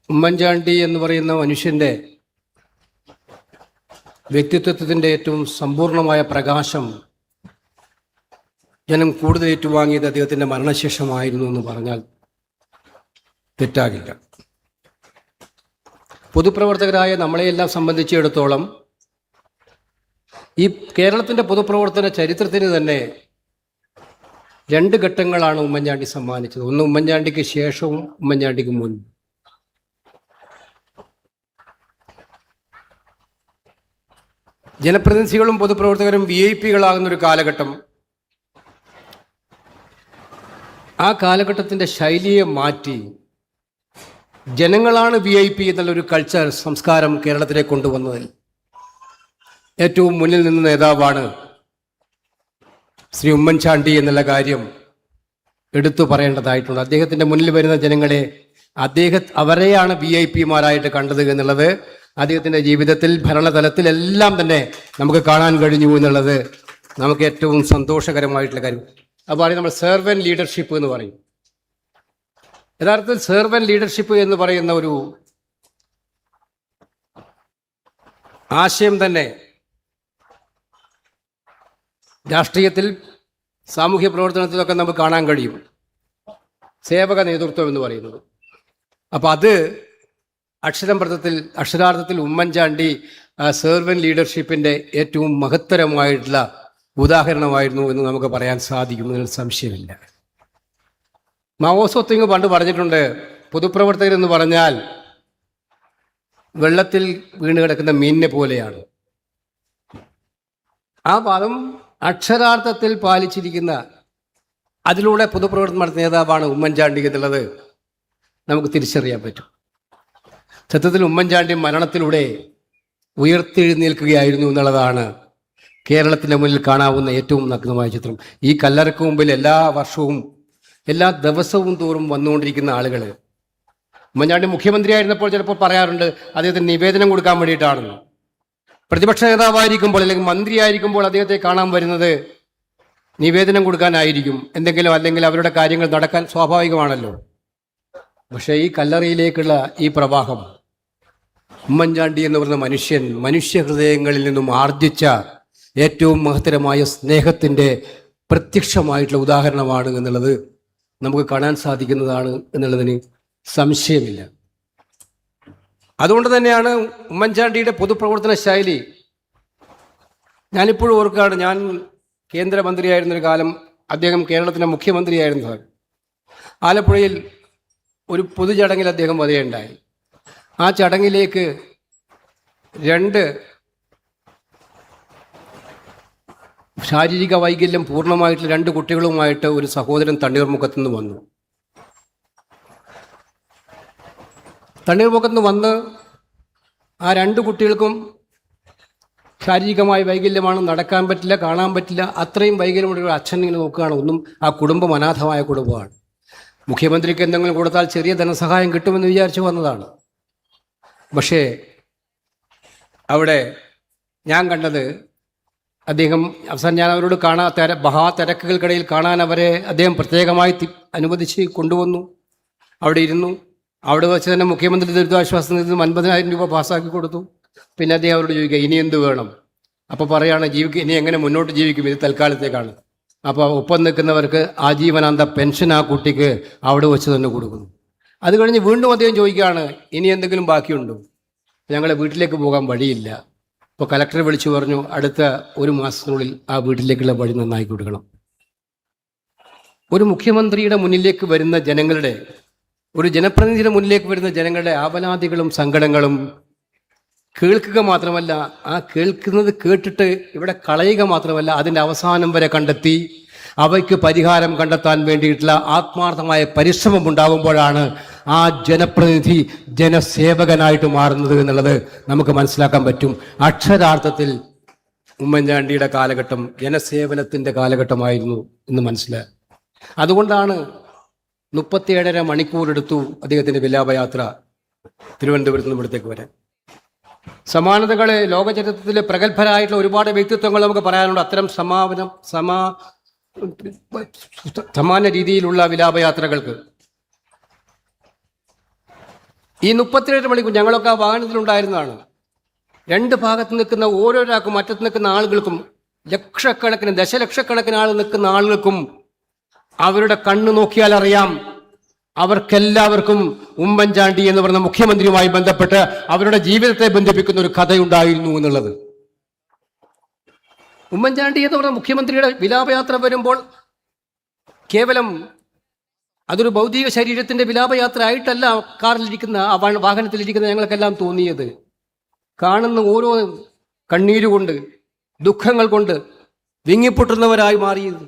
ഉമ്മൻചാണ്ടി എന്ന് പറയുന്ന മനുഷ്യൻ്റെ വ്യക്തിത്വത്തിൻ്റെ ഏറ്റവും സമ്പൂർണമായ പ്രകാശം ജനം കൂടുതൽ ഏറ്റുവാങ്ങിയത് അദ്ദേഹത്തിൻ്റെ മരണശേഷമായിരുന്നു എന്ന് പറഞ്ഞാൽ തെറ്റാകില്ല. പൊതുപ്രവർത്തകരായ നമ്മളെയെല്ലാം സംബന്ധിച്ചിടത്തോളം ഈ കേരളത്തിൻ്റെ പൊതുപ്രവർത്തന ചരിത്രത്തിന് തന്നെ രണ്ട് ഘട്ടങ്ങളാണ് ഉമ്മൻചാണ്ടി സമ്മാനിച്ചത്. ഒന്ന് ഉമ്മൻചാണ്ടിക്ക് ശേഷവും ഉമ്മൻചാണ്ടിക്ക് മുൻപ്. ജനപ്രതിനിധികളും പൊതുപ്രവർത്തകരും VIP-കളാകുന്നൊരു കാലഘട്ടം. ആ കാലഘട്ടത്തിൻ്റെ ശൈലിയെ മാറ്റി ജനങ്ങളാണ് VIP എന്നുള്ളൊരു കൾച്ചർ, സംസ്കാരം കേരളത്തിലേക്ക് കൊണ്ടുവന്നതിൽ ഏറ്റവും മുന്നിൽ നിന്ന നേതാവാണ് ശ്രീ ഉമ്മൻചാണ്ടി എന്നുള്ള കാര്യം എടുത്തു പറയേണ്ടതായിട്ടുണ്ട്. അദ്ദേഹത്തിൻ്റെ മുന്നിൽ വരുന്ന ജനങ്ങളെ അവരെയാണ് VIP-മാരായിട്ട് കണ്ടത് എന്നുള്ളത് അദ്ദേഹത്തിൻ്റെ ജീവിതത്തിൽ ഭരണതലത്തിലെല്ലാം തന്നെ നമുക്ക് കാണാൻ കഴിഞ്ഞു എന്നുള്ളത് നമുക്ക് ഏറ്റവും സന്തോഷകരമായിട്ടുള്ള കാര്യം. അപ്പോൾ നമ്മൾ സെർവൻറ്റ് ലീഡർഷിപ്പ് എന്ന് പറയും. യഥാർത്ഥത്തിൽ സെർവൻറ്റ് ലീഡർഷിപ്പ് എന്ന് പറയുന്ന ഒരു ആശയം തന്നെ രാഷ്ട്രീയത്തിൽ, സാമൂഹ്യ പ്രവർത്തനത്തിലൊക്കെ നമുക്ക് കാണാൻ കഴിയും. സേവക നേതൃത്വം എന്ന് പറയുന്നത്. അപ്പോൾ അത് അക്ഷരാർത്ഥത്തിൽ ഉമ്മൻചാണ്ടി സെർവൻറ്റ് ലീഡർഷിപ്പിൻ്റെ ഏറ്റവും മഹത്തരമായിട്ടുള്ള ഉദാഹരണമായിരുന്നു എന്ന് നമുക്ക് പറയാൻ സാധിക്കുമെന്നതിൽ സംശയമില്ല. മാവോ സോത്തുങ് പണ്ട് പറഞ്ഞിട്ടുണ്ട്, പൊതുപ്രവർത്തകരെന്ന് പറഞ്ഞാൽ വെള്ളത്തിൽ വീണ് കിടക്കുന്ന മീനിനെ പോലെയാണ്. ആ പദം അക്ഷരാർത്ഥത്തിൽ പാലിച്ചിരിക്കുന്ന, അതിലൂടെ പൊതുപ്രവർത്തനം നടത്തുന്ന നേതാവാണ് ഉമ്മൻചാണ്ടി എന്നുള്ളത് നമുക്ക് തിരിച്ചറിയാൻ പറ്റും. സത്യത്തിൽ ഉമ്മൻചാണ്ടി മരണത്തിലൂടെ ഉയർത്തെഴുന്നേൽക്കുകയായിരുന്നു എന്നുള്ളതാണ് കേരളത്തിൻ്റെ മുന്നിൽ കാണാവുന്ന ഏറ്റവും നഗ്നമായ ചിത്രം. ഈ കല്ലറയ്ക്ക് മുമ്പിൽ എല്ലാ വർഷവും എല്ലാ ദിവസവും തോറും വന്നുകൊണ്ടിരിക്കുന്ന ആളുകൾ, ഉമ്മൻചാണ്ടി മുഖ്യമന്ത്രിയായിരുന്നപ്പോൾ ചിലപ്പോൾ പറയാറുണ്ട് അദ്ദേഹത്തിന് നിവേദനം കൊടുക്കാൻ വേണ്ടിയിട്ടാണെന്ന്. പ്രതിപക്ഷ നേതാവായിരിക്കുമ്പോൾ അല്ലെങ്കിൽ മന്ത്രിയായിരിക്കുമ്പോൾ അദ്ദേഹത്തെ കാണാൻ വരുന്നത് നിവേദനം കൊടുക്കാനായിരിക്കും, എന്തെങ്കിലും അല്ലെങ്കിൽ അവരുടെ കാര്യങ്ങൾ നടക്കാൻ സ്വാഭാവികമാണല്ലോ. പക്ഷേ ഈ കല്ലറയിലേക്കുള്ള ഈ പ്രവാഹം ഉമ്മൻചാണ്ടി എന്ന് പറയുന്ന മനുഷ്യ ഹൃദയങ്ങളിൽ നിന്നും ആർജിച്ച ഏറ്റവും മഹത്തരമായ സ്നേഹത്തിൻ്റെ പ്രത്യക്ഷമായിട്ടുള്ള ഉദാഹരണമാണ് എന്നുള്ളത് നമുക്ക് കാണാൻ സാധിക്കുന്നതാണ് എന്നുള്ളതിന് സംശയമില്ല. അതുകൊണ്ട് തന്നെയാണ് ഉമ്മൻചാണ്ടിയുടെ പൊതുപ്രവർത്തന ശൈലി. ഞാനിപ്പോഴും ഓർക്കുകയാണ്, ഞാൻ കേന്ദ്രമന്ത്രിയായിരുന്നൊരു കാലം അദ്ദേഹം കേരളത്തിൻ്റെ മുഖ്യമന്ത്രിയായിരുന്ന ആലപ്പുഴയിൽ ഒരു പൊതുചടങ്ങിൽ അദ്ദേഹം വരികയുണ്ടായി. ആ ചടങ്ങിലേക്ക് 2 ശാരീരിക വൈകല്യം പൂർണ്ണമായിട്ടുള്ള 2 കുട്ടികളുമായിട്ട് ഒരു സഹോദരൻ തണ്ണീർമുഖത്തു നിന്ന് വന്നു. തണ്ണീർമുഖത്ത് നിന്ന് വന്ന് ആ 2 കുട്ടികൾക്കും ശാരീരികമായ വൈകല്യമാണ്, നടക്കാൻ പറ്റില്ല, കാണാൻ പറ്റില്ല. അത്രയും വൈകല്യമുള്ള ഒരു അച്ഛൻ ഇങ്ങനെ നോക്കുകയാണ്. ആ കുടുംബം അനാഥമായ കുടുംബമാണ്. മുഖ്യമന്ത്രിക്ക് എന്തെങ്കിലും കൊടുത്താൽ ചെറിയ ധനസഹായം കിട്ടുമെന്ന് വിചാരിച്ചു വന്നതാണ്. പക്ഷേ അവിടെ ഞാൻ കണ്ടത്, അദ്ദേഹം അവസാനം ഞാൻ അവരോട് മഹാതിരക്കുകൾക്കിടയിൽ കാണാൻ അദ്ദേഹം പ്രത്യേകമായി അനുവദിച്ച് കൊണ്ടുവന്നു. അവിടെ ഇരുന്നു. അവിടെ വെച്ച് തന്നെ മുഖ്യമന്ത്രി ദുരിതാശ്വാസ നിധിയിൽ 50,000 രൂപ പാസ്സാക്കി കൊടുത്തു. പിന്നെ അദ്ദേഹം അവരോട് ചോദിക്കുക, ഇനി എന്ത് വേണം? അപ്പോൾ പറയുകയാണ്, ഇനി എങ്ങനെ മുന്നോട്ട് ജീവിക്കും, ഇത് തൽക്കാലത്തേക്കാണ്. അപ്പോൾ ഒപ്പം നിൽക്കുന്നവർക്ക് ആജീവനാന്ത പെൻഷൻ ആ കുട്ടിക്ക് അവിടെ വെച്ച് തന്നെ കൊടുക്കുന്നു. അത് കഴിഞ്ഞ് വീണ്ടും അദ്ദേഹം ചോദിക്കുകയാണ്, ഇനി എന്തെങ്കിലും ബാക്കിയുണ്ടോ? ഞങ്ങളെ വീട്ടിലേക്ക് പോകാൻ വഴിയില്ല. അപ്പോൾ കലക്ടറെ വിളിച്ചു പറഞ്ഞു, അടുത്ത 1 മാസത്തിനുള്ളിൽ ആ വീട്ടിലേക്കുള്ള വഴി നന്നാക്കി കൊടുക്കണം. ഒരു മുഖ്യമന്ത്രിയുടെ മുന്നിലേക്ക് വരുന്ന ജനങ്ങളുടെ, ഒരു ജനപ്രതിനിധിയുടെ മുന്നിലേക്ക് വരുന്ന ജനങ്ങളുടെ ആവലാതികളും സങ്കടങ്ങളും കേൾക്കുക മാത്രമല്ല, ആ കേൾക്കുന്നത് കേട്ടിട്ട് ഇവിടെ കളയുക മാത്രമല്ല, അതിൻ്റെ അവസാനം വരെ കണ്ടെത്തി അവയ്ക്ക് പരിഹാരം കണ്ടെത്താൻ വേണ്ടിയിട്ടുള്ള ആത്മാർത്ഥമായ പരിശ്രമം ഉണ്ടാകുമ്പോഴാണ് ആ ജനപ്രതിനിധി ജനസേവകനായിട്ട് മാറുന്നത് എന്നുള്ളത് നമുക്ക് മനസ്സിലാക്കാൻ പറ്റും. അക്ഷരാർത്ഥത്തിൽ ഉമ്മൻചാണ്ടിയുടെ കാലഘട്ടം ജനസേവനത്തിൻ്റെ കാലഘട്ടമായിരുന്നു എന്ന് മനസ്സിലായി. അതുകൊണ്ടാണ് 37.5 മണിക്കൂറെടുത്ു അദ്ദേഹത്തിൻ്റെ വിലാപയാത്ര തിരുവനന്തപുരത്ത് നിന്ന് ഇവിടത്തേക്ക് വരാൻ. സമാനതകളെ ലോകചരിത്രത്തിലെ പ്രഗത്ഭരായിട്ടുള്ള ഒരുപാട് വ്യക്തിത്വങ്ങൾ നമുക്ക് പറയാനുണ്ട്. അത്തരം സമാന രീതിയിലുള്ള വിലാപയാത്രകൾക്ക് ഈ 37 മണിക്കൂർ ഞങ്ങളൊക്കെ ആ വാഹനത്തിലുണ്ടായിരുന്നതാണ്. രണ്ട് ഭാഗത്ത് നിൽക്കുന്ന ഓരോരാൾക്കും മറ്റത്ത് നിൽക്കുന്ന ആളുകൾക്കും ലക്ഷക്കണക്കിന് ദശലക്ഷക്കണക്കിന് ആൾ നിൽക്കുന്ന ആളുകൾക്കും അവരുടെ കണ്ണ് നോക്കിയാൽ അറിയാം അവർക്കെല്ലാവർക്കും ഉമ്മൻചാണ്ടി എന്ന് പറയുന്ന മുഖ്യമന്ത്രിയുമായി ബന്ധപ്പെട്ട് അവരുടെ ജീവിതത്തെ ബന്ധിപ്പിക്കുന്ന ഒരു കഥയുണ്ടായിരുന്നു എന്നുള്ളത്. ഉമ്മൻചാണ്ടി എന്ന് പറയുന്ന മുഖ്യമന്ത്രിയുടെ വിലാപയാത്ര വരുമ്പോൾ കേവലം അതൊരു ഭൗതിക ശരീരത്തിന്റെ വിലാപയാത്ര ആയിട്ടല്ല കാറിലിരിക്കുന്ന ആ വാഹനത്തിലിരിക്കുന്ന ഞങ്ങൾക്കെല്ലാം തോന്നിയത്. കാണുന്ന ഓരോ കണ്ണീരുകൊണ്ട് ദുഃഖങ്ങൾ കൊണ്ട് വിങ്ങിപ്പൊട്ടുന്നവരായി മാറിയത്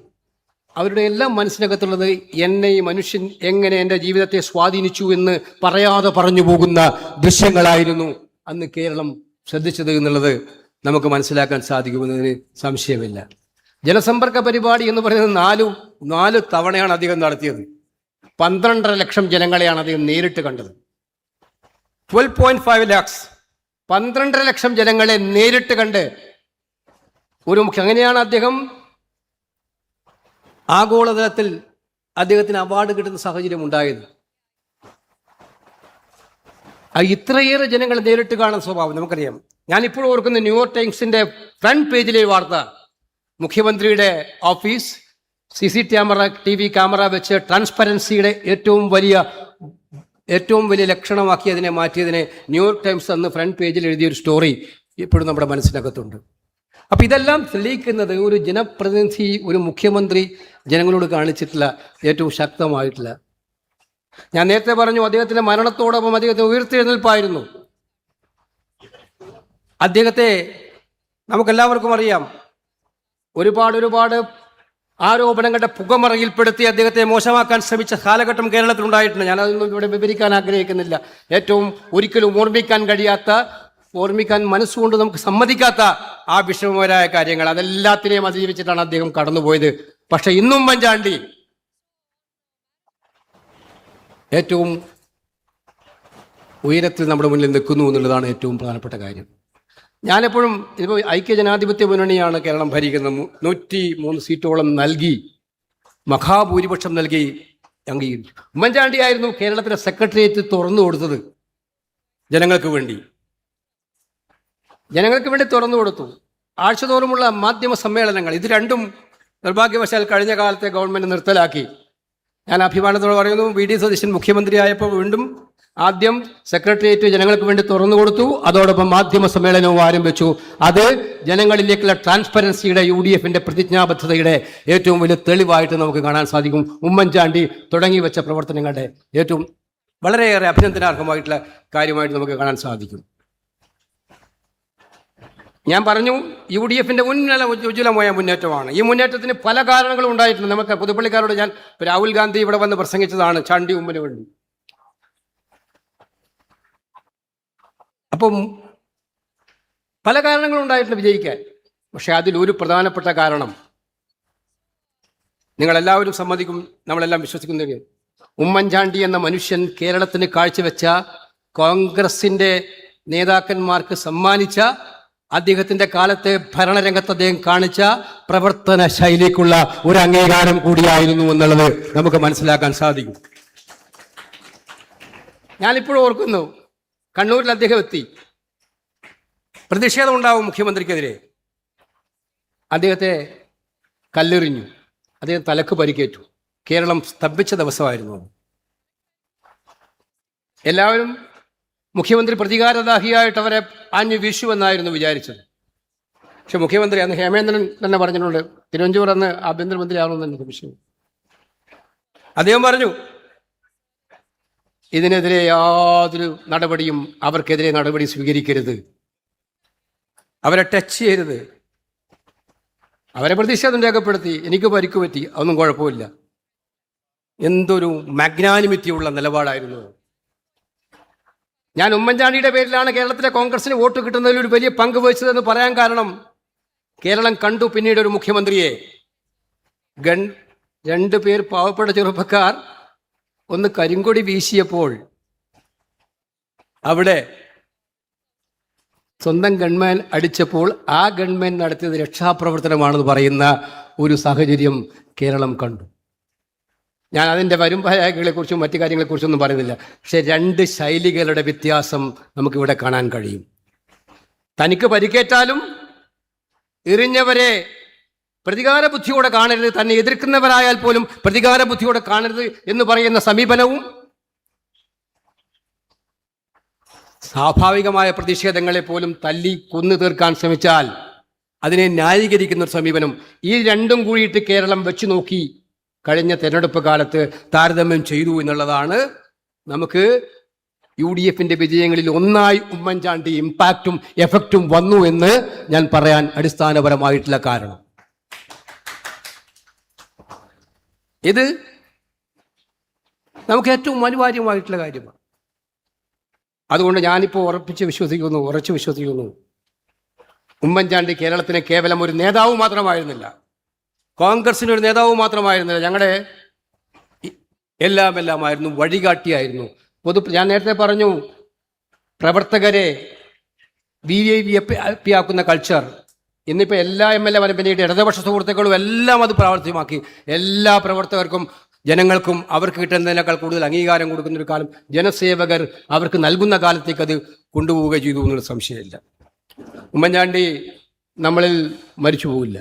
അവരുടെ എല്ലാം മനസ്സിനകത്തുള്ളത് എന്നെ ഈ മനുഷ്യൻ എങ്ങനെ എൻ്റെ ജീവിതത്തെ സ്വാധീനിച്ചു എന്ന് പറയാതെ പറഞ്ഞു പോകുന്ന ദൃശ്യങ്ങളായിരുന്നു അന്ന് കേരളം ശ്രദ്ധിച്ചത് എന്നുള്ളത് നമുക്ക് മനസ്സിലാക്കാൻ സാധിക്കുമെന്നതിന് സംശയമില്ല. ജനസമ്പർക്ക പരിപാടി എന്ന് പറയുന്നത് നാല് തവണയാണ് അദ്ദേഹം നടത്തിയത്. 12.5 ലക്ഷം ജനങ്ങളെയാണ് അദ്ദേഹം നേരിട്ട് കണ്ടത്. 12.5 lakhs 12.5 ലക്ഷം ജനങ്ങളെ നേരിട്ട് കണ്ട് അങ്ങനെയാണ് അദ്ദേഹം ആഗോളതലത്തിൽ അദ്ദേഹത്തിന് അവാർഡ് കിട്ടുന്ന സാഹചര്യം ഉണ്ടായത്. ഇത്രയേറെ ജനങ്ങളെ നേരിട്ട് കാണുന്ന സ്വഭാവം നമുക്കറിയാം. ഞാനിപ്പോഴും ഓർക്കുന്ന ന്യൂയോർക്ക് ടൈംസിന്റെ ഫ്രണ്ട് പേജിലെ വാർത്ത, മുഖ്യമന്ത്രിയുടെ ഓഫീസ് CCTV ക്യാമറ വെച്ച് ട്രാൻസ്പെറൻസിയുടെ ഏറ്റവും വലിയ ലക്ഷണമാക്കി അതിനെ മാറ്റിയതിനെ ന്യൂയോർക്ക് ടൈംസ് അന്ന് ഫ്രണ്ട് പേജിൽ എഴുതിയൊരു സ്റ്റോറി ഇപ്പോഴും നമ്മുടെ മനസ്സിനകത്തുണ്ട്. അപ്പം ഇതെല്ലാം തെളിയിക്കുന്നത് ഒരു ജനപ്രതിനിധി, ഒരു മുഖ്യമന്ത്രി ജനങ്ങളോട് കാണിച്ചിട്ടുള്ള ഏറ്റവും ശക്തമായിട്ടുള്ള, ഞാൻ നേരത്തെ പറഞ്ഞു അദ്ദേഹത്തിന്റെ മരണത്തോടൊപ്പം അദ്ദേഹത്തെ ഉയർത്തെഴുന്നേൽപ്പായിരുന്നു. അദ്ദേഹത്തെ നമുക്കെല്ലാവർക്കും അറിയാം. ഒരുപാട് ആരോപണങ്ങളുടെ പുകമറയിൽപ്പെടുത്തി അദ്ദേഹത്തെ മോശമാക്കാൻ ശ്രമിച്ച കാലഘട്ടം കേരളത്തിലുണ്ടായിട്ടുണ്ട്. ഞാനതൊന്നും ഇവിടെ വിവരിക്കാൻ ആഗ്രഹിക്കുന്നില്ല. ഏറ്റവും ഒരിക്കലും ഓർമ്മിക്കാൻ മനസ്സുകൊണ്ട് നമുക്ക് സമ്മതിക്കാത്ത ആ വിഷമകരമായ കാര്യങ്ങൾ, അതെല്ലാത്തിനെയും അതിജീവിച്ചിട്ടാണ് അദ്ദേഹം കടന്നുപോയത്. പക്ഷെ ഇന്നും ഉമ്മൻചാണ്ടി ഏറ്റവും ഉയരത്തിൽ നമ്മുടെ മുന്നിൽ നിൽക്കുന്നു എന്നുള്ളതാണ് ഏറ്റവും പ്രധാനപ്പെട്ട കാര്യം. ഞാനെപ്പോഴും ഇപ്പോൾ ഐക്യജനാധിപത്യ മുന്നണിയാണ് കേരളം ഭരിക്കുന്നത്. 103 സീറ്റോളം നൽകി, മഹാഭൂരിപക്ഷം നൽകി അംഗീകരിച്ചു. ഉമ്മൻചാണ്ടിയായിരുന്നു കേരളത്തിലെ സെക്രട്ടേറിയറ്റ് തുറന്നു കൊടുത്തത്. ജനങ്ങൾക്ക് വേണ്ടി തുറന്നു കൊടുത്തു. ആഴ്ചതോറുമുള്ള മാധ്യമ സമ്മേളനങ്ങൾ, ഇത് രണ്ടും നിർഭാഗ്യവശാൽ കഴിഞ്ഞ കാലത്തെ ഗവൺമെന്റ് നിർത്തലാക്കി. ഞാൻ അഭിമാനത്തോടെ പറയുന്നു, VD സതീശൻ മുഖ്യമന്ത്രിയായപ്പോൾ വീണ്ടും ആദ്യം സെക്രട്ടേറിയറ്റ് ജനങ്ങൾക്ക് വേണ്ടി തുറന്നു കൊടുത്തു. അതോടൊപ്പം മാധ്യമ സമ്മേളനവും ആരംഭിച്ചു. അത് ജനങ്ങളിലേക്കുള്ള ട്രാൻസ്പെറൻസിയുടെ UDFന്റെ പ്രതിജ്ഞാബദ്ധതയുടെ ഏറ്റവും വലിയ തെളിവായിട്ട് നമുക്ക് കാണാൻ സാധിക്കും. ഉമ്മൻചാണ്ടി തുടങ്ങി വെച്ച പ്രവർത്തനങ്ങളുടെ ഏറ്റവും വളരെയേറെ അഭിനന്ദനാർഹമായിട്ടുള്ള കാര്യമായിട്ട് നമുക്ക് കാണാൻ സാധിക്കും. ഞാൻ പറഞ്ഞു, UDFന്റെ ഉജ്ജ്വലമായ മുന്നേറ്റമാണ്. ഈ മുന്നേറ്റത്തിന് പല കാരണങ്ങളും ഉണ്ടായിട്ടുണ്ട്. നമുക്ക് പുതുപ്പള്ളിക്കാരോട് ഞാൻ രാഹുൽ ഗാന്ധി ഇവിടെ വന്ന് പ്രസംഗിച്ചതാണ് ചാണ്ടി ഉമ്മന് വേണ്ടി. അപ്പം പല കാരണങ്ങളും ഉണ്ടായിട്ടുണ്ട് വിജയിക്കാൻ. പക്ഷെ അതിലൊരു പ്രധാനപ്പെട്ട കാരണം നിങ്ങളെല്ലാവരും സമ്മതിക്കും, നമ്മളെല്ലാം വിശ്വസിക്കുന്ന, ഉമ്മൻചാണ്ടി എന്ന മനുഷ്യൻ കേരളത്തിന് കാഴ്ചവെച്ച, കോൺഗ്രസിന്റെ നേതാക്കന്മാർക്ക് സമ്മാനിച്ച, അദ്ദേഹത്തിന്റെ കാലത്തെ ഭരണരംഗത്ത് അദ്ദേഹം കാണിച്ച പ്രവർത്തന ശൈലിക്കുള്ള ഒരു അംഗീകാരം കൂടിയായിരുന്നു എന്നുള്ളത് നമുക്ക് മനസ്സിലാക്കാൻ സാധിക്കും. ഞാനിപ്പോഴും ഓർക്കുന്നു, കണ്ണൂരിൽ അദ്ദേഹം എത്തി. പ്രതിഷേധം ഉണ്ടാവും മുഖ്യമന്ത്രിക്കെതിരെ. അദ്ദേഹത്തെ കല്ലെറിഞ്ഞു, അദ്ദേഹം തലക്ക് പരിക്കേറ്റു. കേരളം സ്തംഭിച്ച ദിവസമായിരുന്നു. എല്ലാവരും മുഖ്യമന്ത്രി പ്രതികാരദാഹിയായിട്ട് അവരെ ആഞ്ഞു വീശുവെന്നായിരുന്നു വിചാരിച്ചത്. പക്ഷെ മുഖ്യമന്ത്രി അന്ന് ഹേമേന്ദ്രൻ തന്നെ പറഞ്ഞിട്ടുണ്ട്, തിരുവഞ്ചൂർ അന്ന് ആഭ്യന്തരമന്ത്രി ആണെന്ന് സംശയം. അദ്ദേഹം പറഞ്ഞു, ഇതിനെതിരെ യാതൊരു നടപടിയും, അവർക്കെതിരെ നടപടി സ്വീകരിക്കരുത്, അവരെ ടച്ച് ചെയ്യരുത്. അവരെ പ്രതിഷേധം രേഖപ്പെടുത്തി, എനിക്ക് പരിക്ക് പറ്റി, അതൊന്നും കുഴപ്പമില്ല. എന്തൊരു മാഗ്നാനിമിറ്റിയുള്ള നിലപാടായിരുന്നു. ഞാൻ ഉമ്മൻചാണ്ടിയുടെ പേരിലാണ് കേരളത്തിലെ കോൺഗ്രസിന് വോട്ട് കിട്ടുന്നതിൽ ഒരു വലിയ പങ്ക് വഹിച്ചതെന്ന് പറയാൻ കാരണം, കേരളം കണ്ടു പിന്നീട് ഒരു മുഖ്യമന്ത്രിയെ. 2 പേർ പാവപ്പെട്ട ചെറുപ്പക്കാർ ഒന്ന് കരിങ്കൊടി വീശിയപ്പോൾ അവിടെ സ്വന്തം ഗൺമാൻ അടിച്ചപ്പോൾ ആ ഗൺമാൻ നടത്തിയത് രക്ഷാപ്രവർത്തനമാണെന്ന് പറയുന്ന ഒരു സാഹചര്യം കേരളം കണ്ടു. ഞാൻ അതിൻ്റെ വരുംഭായകളെക്കുറിച്ചും മറ്റു കാര്യങ്ങളെക്കുറിച്ചൊന്നും പറയുന്നില്ല. പക്ഷെ രണ്ട് ശൈലികളുടെ വ്യത്യാസം നമുക്കിവിടെ കാണാൻ കഴിയും. തനിക്ക് പരിക്കേറ്റാലും എറിഞ്ഞവരെ പ്രതികാര ബുദ്ധിയോടെ കാണരുത്, തന്നെ എതിർക്കുന്നവരായാൽ പോലും പ്രതികാര ബുദ്ധിയോടെ കാണരുത് എന്ന് പറയുന്ന സമീപനവും സ്വാഭാവികമായ പ്രതിഷേധങ്ങളെ പോലും തല്ലി കൊന്നു തീർക്കാൻ ശ്രമിച്ചാൽ അതിനെ ന്യായീകരിക്കുന്ന ഒരു സമീപനം, ഈ രണ്ടും കൂടിയിട്ട് കേരളം വെച്ചു നോക്കി കഴിഞ്ഞ തെരഞ്ഞെടുപ്പ് കാലത്ത് താരതമ്യം ചെയ്തു എന്നുള്ളതാണ് നമുക്ക് UDFന്റെ വിജയങ്ങളിൽ ഒന്നായി ഉമ്മൻചാണ്ടി ഇമ്പാക്റ്റും എഫക്റ്റും വന്നു എന്ന് ഞാൻ പറയാൻ അടിസ്ഥാനപരമായിട്ടുള്ള കാരണം. ഇത് നമുക്ക് ഏറ്റവും അനിവാര്യമായിട്ടുള്ള കാര്യമാണ്. അതുകൊണ്ട് ഞാനിപ്പോൾ ഉറച്ചു വിശ്വസിക്കുന്നു, ഉമ്മൻചാണ്ടി കേരളത്തിന് കേവലം ഒരു നേതാവ് മാത്രമായിരുന്നില്ല, കോൺഗ്രസിന് ഒരു നേതാവ് മാത്രമായിരുന്നില്ല, ഞങ്ങളുടെ എല്ലാമായിരുന്നു, വഴികാട്ടിയായിരുന്നു. ഞാൻ നേരത്തെ പറഞ്ഞു, പ്രവർത്തകരെ VIP ആക്കുന്ന കൾച്ചർ ഇന്നിപ്പോൾ എല്ലാ MLA പിന്നീട് ഇടതുപക്ഷ സുഹൃത്തുക്കളും എല്ലാം അത് പ്രാവർത്തികമാക്കി. എല്ലാ പ്രവർത്തകർക്കും ജനങ്ങൾക്കും അവർക്ക് കിട്ടുന്നതിനേക്കാൾ കൂടുതൽ അംഗീകാരം കൊടുക്കുന്ന ഒരു കാലം ജനസേവകർ അവർക്ക് നൽകുന്ന കാലത്തേക്ക് അത് കൊണ്ടുപോവുക ചെയ്തു എന്നുള്ള സംശയമില്ല. ഉമ്മൻചാണ്ടി നമ്മളിൽ മരിച്ചു പോവില്ല,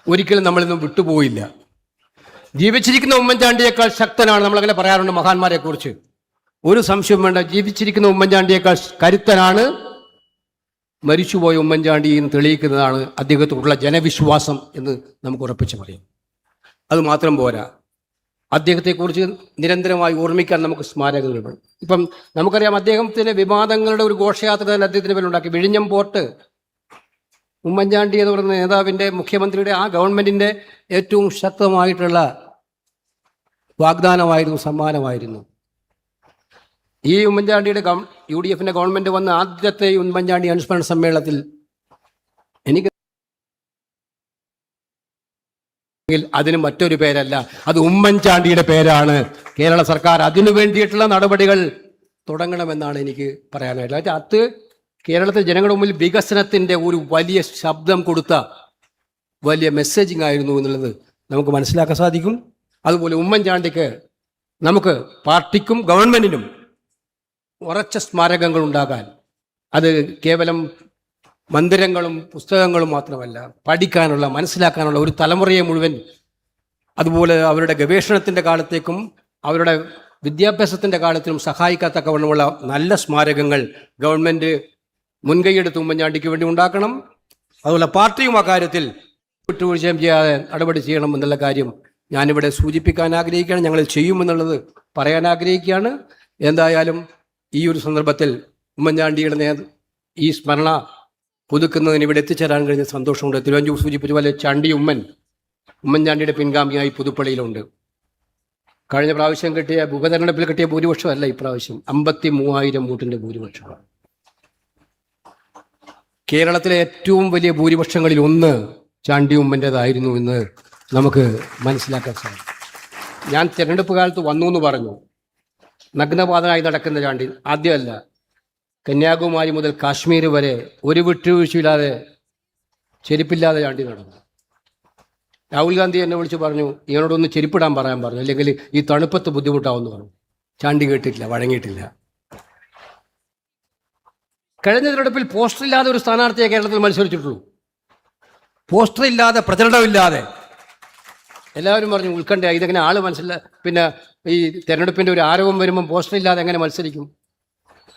ഒരിക്കലും നമ്മളിൽ നിന്നും വിട്ടുപോയില്ല. ജീവിച്ചിരിക്കുന്ന ഉമ്മൻചാണ്ടിയേക്കാൾ ശക്തനാണ്, നമ്മളങ്ങനെ പറയാറുണ്ട് മഹാന്മാരെ കുറിച്ച്, ഒരു സംശയം വേണ്ട. ജീവിച്ചിരിക്കുന്ന ഉമ്മൻചാണ്ടിയേക്കാൾ കരുത്തനാണ് മരിച്ചുപോയ ഉമ്മൻചാണ്ടി എന്ന് തെളിയിക്കുന്നതാണ് അദ്ദേഹത്തോടുള്ള ജനവിശ്വാസം എന്ന് നമുക്ക് ഉറപ്പിച്ച് പറയാം. അതുമാത്രം പോരാ, അദ്ദേഹത്തെക്കുറിച്ച് നിരന്തരമായി ഓർമ്മിക്കാൻ നമുക്ക് സ്മാരകങ്ങൾ വേണം. ഇപ്പം നമുക്കറിയാം, അദ്ദേഹത്തിൻ്റെ വിവാദങ്ങളുടെ ഒരു ഘോഷയാത്ര തന്നെ അദ്ദേഹത്തിന് പേരുണ്ടാക്കി. വിഴിഞ്ഞം പോർട്ട് ഉമ്മൻചാണ്ടി എന്ന് പറയുന്ന നേതാവിൻ്റെ, മുഖ്യമന്ത്രിയുടെ ആ ഗവൺമെൻറ്റിൻ്റെ ഏറ്റവും ശക്തമായിട്ടുള്ള വാഗ്ദാനമായിരുന്നു, സമ്മാനമായിരുന്നു. ഈ ഉമ്മൻചാണ്ടിയുടെ UDFന്റെ ഗവൺമെൻറ് വന്ന ആദ്യത്തെ ഉമ്മൻചാണ്ടി അനുസ്മരണ സമ്മേളനത്തിൽ എനിക്ക് അതിന് മറ്റൊരു പേരല്ല, അത് ഉമ്മൻചാണ്ടിയുടെ പേരാണ്. കേരള സർക്കാർ അതിനു വേണ്ടിയിട്ടുള്ള നടപടികൾ തുടങ്ങണമെന്നാണ് എനിക്ക് പറയാനായിട്ടുള്ളത്. അത് കേരളത്തിലെ ജനങ്ങളുടെ മുമ്പിൽ വികസനത്തിൻ്റെ ഒരു വലിയ ശബ്ദം കൊടുത്ത വലിയ മെസ്സേജിങ് ആയിരുന്നു എന്നുള്ളത് നമുക്ക് മനസ്സിലാക്കാൻ സാധിക്കും. അതുപോലെ ഉമ്മൻചാണ്ടിക്ക് നമുക്ക് പാർട്ടിക്കും ഗവൺമെൻറ്റിനും ഉറച്ച സ്മാരകങ്ങൾ ഉണ്ടാകാൻ, അത് കേവലം മന്ദിരങ്ങളും പുസ്തകങ്ങളും മാത്രമല്ല, പഠിക്കാനുള്ള, മനസ്സിലാക്കാനുള്ള ഒരു തലമുറയെ മുഴുവൻ, അതുപോലെ അവരുടെ ഗവേഷണത്തിൻ്റെ കാലത്തേക്കും അവരുടെ വിദ്യാഭ്യാസത്തിൻ്റെ കാലത്തിനും സഹായിക്കത്തക്കവണ്ണമുള്ള നല്ല സ്മാരകങ്ങൾ ഗവൺമെൻറ് മുൻകൈയെടുത്ത് ഉമ്മൻചാണ്ടിക്ക് വേണ്ടി ഉണ്ടാക്കണം. അതുപോലെ പാർട്ടിയും അക്കാര്യത്തിൽ വിട്ടുവീഴ്ചയും ചെയ്യാതെ നടപടി ചെയ്യണം എന്നുള്ള കാര്യം ഞാനിവിടെ സൂചിപ്പിക്കാൻ ആഗ്രഹിക്കുകയാണ്. ഞങ്ങൾ ചെയ്യുമെന്നുള്ളത് പറയാൻ ആഗ്രഹിക്കുകയാണ്. എന്തായാലും ഈ ഒരു സന്ദർഭത്തിൽ ഉമ്മൻചാണ്ടിയുടെ ഈ സ്മരണ പുതുക്കുന്നതിന് ഇവിടെ എത്തിച്ചേരാൻ കഴിഞ്ഞ സന്തോഷമുണ്ട്. തിരുവഞ്ചൂർ സൂചിപ്പിച്ച പോലെ ഉമ്മൻചാണ്ടിയുടെ പിൻഗാമിയായി പുതുപ്പള്ളിയിലുണ്ട്. കഴിഞ്ഞ പ്രാവശ്യം കിട്ടിയ ഉപതെരഞ്ഞെടുപ്പിൽ കിട്ടിയ ഭൂരിപക്ഷമല്ല ഇപ്രാവശ്യം, 53,000 വോട്ടിൻ്റെ ഭൂരിപക്ഷമാണ്. കേരളത്തിലെ ഏറ്റവും വലിയ ഭൂരിപക്ഷങ്ങളിൽ ഒന്ന് ചാണ്ടി ഉമ്മൻ്റേതായിരുന്നു എന്ന് നമുക്ക് മനസ്സിലാക്കാൻ സാധിക്കും. ഞാൻ തിരഞ്ഞെടുപ്പ് കാലത്ത് വന്നു എന്ന് പറഞ്ഞു. നഗ്നപാതനായി നടക്കുന്ന ചാണ്ടി ആദ്യമല്ല, കന്യാകുമാരി മുതൽ കാശ്മീർ വരെ ഒരു വിട്ടുവീഴ്ചയില്ലാതെ, ചെരുപ്പില്ലാതെ ചാണ്ടി നടന്നു. രാഹുൽ ഗാന്ധി എന്നെ വിളിച്ച് പറഞ്ഞു, ഇവനോടൊന്ന് ചെരുപ്പിടാൻ പറയാൻ പറഞ്ഞു, അല്ലെങ്കിൽ ഈ തണുപ്പത്ത് ബുദ്ധിമുട്ടാവുമെന്ന് പറഞ്ഞു. ചാണ്ടി കേട്ടിട്ടില്ല, വഴങ്ങിയിട്ടില്ല. കഴിഞ്ഞ തിരഞ്ഞെടുപ്പിൽ പോസ്റ്റർ ഇല്ലാതെ ഒരു സ്ഥാനാർത്ഥിയെ കേരളത്തിൽ മത്സരിച്ചിട്ടുള്ളൂ. പോസ്റ്റർ ഇല്ലാതെ, പ്രചരണമില്ലാതെ. എല്ലാവരും പറഞ്ഞു ഉത്കണ്ഠ, ഇതെങ്ങനെ ആള് മനസ്സിലാ, പിന്നെ ഈ തെരഞ്ഞെടുപ്പിൻ്റെ ഒരു ആരവം വരുമ്പം പോസ്റ്റർ ഇല്ലാതെ എങ്ങനെ മത്സരിക്കും?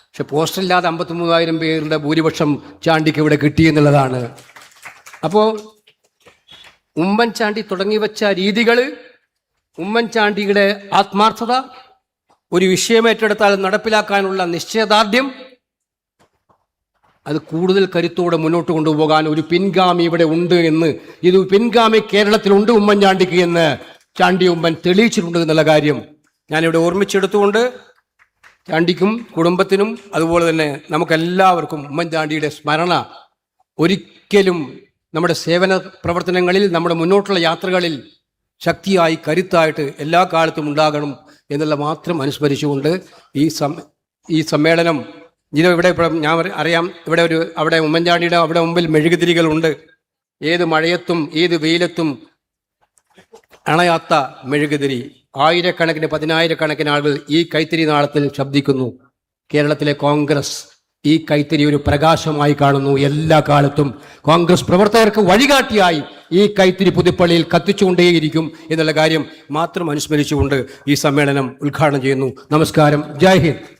പക്ഷെ പോസ്റ്റർ ഇല്ലാതെ 53,000 പേരുടെ ഭൂരിപക്ഷം ചാണ്ടിക്ക് ഇവിടെ കിട്ടിയെന്നുള്ളതാണ്. അപ്പോൾ ഉമ്മൻചാണ്ടി തുടങ്ങി വെച്ച രീതികൾ, ഉമ്മൻചാണ്ടിയുടെ ആത്മാർത്ഥത, ഒരു വിഷയം ഏറ്റെടുത്താൽ നടപ്പിലാക്കാനുള്ള നിശ്ചയദാർഢ്യം, അത് കൂടുതൽ കരുത്തോടെ മുന്നോട്ട് കൊണ്ടുപോകാൻ ഒരു പിൻഗാമി ഇവിടെ ഉണ്ട് എന്ന്, ഇത് പിൻഗാമി കേരളത്തിലുണ്ട് ഉമ്മൻചാണ്ടിക്ക് എന്ന് ചാണ്ടി ഉമ്മൻ തെളിയിച്ചിട്ടുണ്ട് എന്നുള്ള കാര്യം ഞാനിവിടെ ഓർമ്മിച്ചെടുത്തുകൊണ്ട് ചാണ്ടിക്കും കുടുംബത്തിനും അതുപോലെ തന്നെ നമുക്കെല്ലാവർക്കും ഉമ്മൻചാണ്ടിയുടെ സ്മരണ ഒരിക്കലും നമ്മുടെ സേവന പ്രവർത്തനങ്ങളിൽ, നമ്മുടെ മുന്നോട്ടുള്ള യാത്രകളിൽ ശക്തിയായി, കരുത്തായിട്ട് എല്ലാ കാലത്തും ഉണ്ടാകണം എന്നുള്ള മാത്രം അനുസ്മരിച്ചുകൊണ്ട് ഈ സമ്മേളനം ഇവിടെ ഞാൻ അറിയാം, അവിടെ ഉമ്മൻചാണ്ടിയുടെ അവിടെ മുമ്പിൽ മെഴുകുതിരികളുണ്ട്. ഏത് മഴയത്തും ഏത് വെയിലത്തും അണയാത്ത മെഴുകുതിരി. ആയിരക്കണക്കിന് പതിനായിരക്കണക്കിന് ആളുകൾ ഈ കൈത്തിരി നാളത്തിൽ ശബ്ദിക്കുന്നു. കേരളത്തിലെ കോൺഗ്രസ് ഈ കൈത്തിരി ഒരു പ്രകാശമായി കാണുന്നു. എല്ലാ കാലത്തും കോൺഗ്രസ് പ്രവർത്തകർക്ക് വഴികാട്ടിയായി ഈ കൈത്തിരി പുതുപ്പള്ളിയിൽ കത്തിച്ചുകൊണ്ടേയിരിക്കും എന്നുള്ള കാര്യം മാത്രം അനുസ്മരിച്ചുകൊണ്ട് ഈ സമ്മേളനം ഉദ്ഘാടനം ചെയ്യുന്നു. നമസ്കാരം. ജയ് ഹിന്ദ്.